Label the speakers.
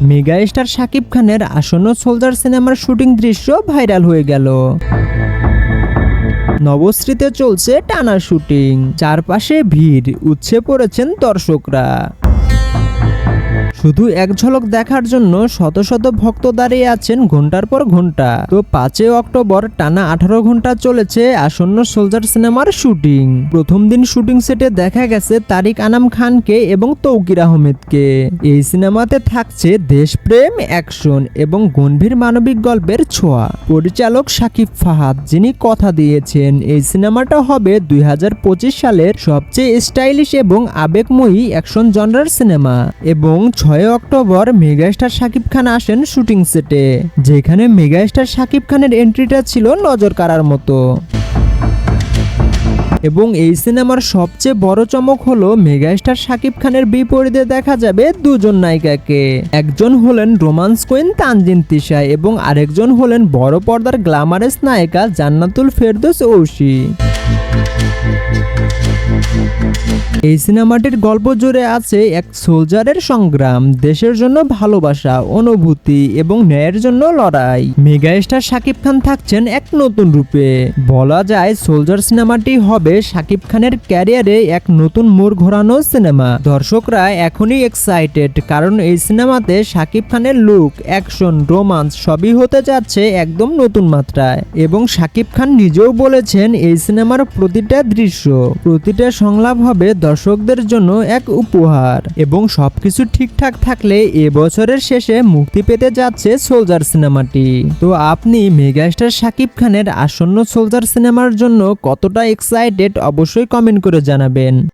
Speaker 1: Mega star Shakib খানের আসন্ন soldier সিনেমার শুটিং দৃশ্য ভাইরাল হয়ে গেল। নবশ্রীতে চলছে টানা শুটিং, চারপাশে ভিড়, উৎসে পড়েছেন দর্শকরা। শুধু এক ঝলক দেখার জন্য শত শত ভক্ত দাঁড়িয়ে আছেন ঘন্টার পর ঘন্টা। তো 5 অক্টোবর টানা 18 ঘন্টা চলেছে আসন্ন সোলজার সিনেমার শুটিং। প্রথম দিন শুটিং সেটে দেখা গেছে তারিক আনাম খানকে এবং তৌকির আহমেদকে। এই সিনেমাতে থাকছে দেশপ্রেম, অ্যাকশন এবং গম্ভীর মানবিক গল্পের ছোঁয়া। পরিচালক শাকিব ফাহাদ, যিনি কথা দিয়েছেন এই সিনেমাটা হবে 2025 সালের সবচেয়ে স্টাইলিশ এবং আবেগময়ী অ্যাকশন জনরার সিনেমা। এবং 6 অক্টোবর মেগাস্টার শাকিব খান আসেন শুটিং সেটে, যেখানে মেগাস্টার শাকিব খানের এন্ট্রিটা ছিল নজর কাড়ার মতো। এবং এই সিনেমার সবচেয়ে বড় চমক হলো মেগাস্টার শাকিব খানের বিপরীতে দেখা যাবে দুজন নায়িকাকে। একজন হলেন রোমান্স কুইন তানজিন তিশা এবং আরেকজন হলেন বড় পর্দার গ্ল্যামারাস নায়িকা জান্নাতুল ফেরদৌস ঐশী। এই সিনেমাটির গল্প জুড়ে আছে এক সোলজারের সংগ্রাম, দেশের জন্য ভালোবাসা, অনুভূতি এবং ন্যায়ের জন্য লড়াই। মেগাস্টার শাকিব খান থাকছেন এক নতুন রূপে। বলা যায় সোলজার সিনেমাটি হবে শাকিব খানের ক্যারিয়ারে এক নতুন মোড় ঘোরানো সিনেমা। দর্শকরা এখনই এক্সাইটেড, কারণ এই সিনেমাতে শাকিব খানের লুক, অ্যাকশন, রোমান্স সবই হতে যাচ্ছে একদম নতুন মাত্রায়। এবং শাকিব খান নিজেও বলেছেন এই সিনেমার প্রতিটা দৃশ্য, প্রতিটা সংলাপ হবে দর্শকদের জন্য এক উপহার। এবং সবকিছু ঠিকঠাক থাকলে এবছরের শেষে মুক্তি পেতে যাচ্ছে সোলজার সিনেমাটি। তো আপনি মেগাস্টার শাকিব খানের আসন্ন সোলজার সিনেমার জন্য কতটা এক্সাইটেড অবশ্যই কমেন্ট করে জানাবেন।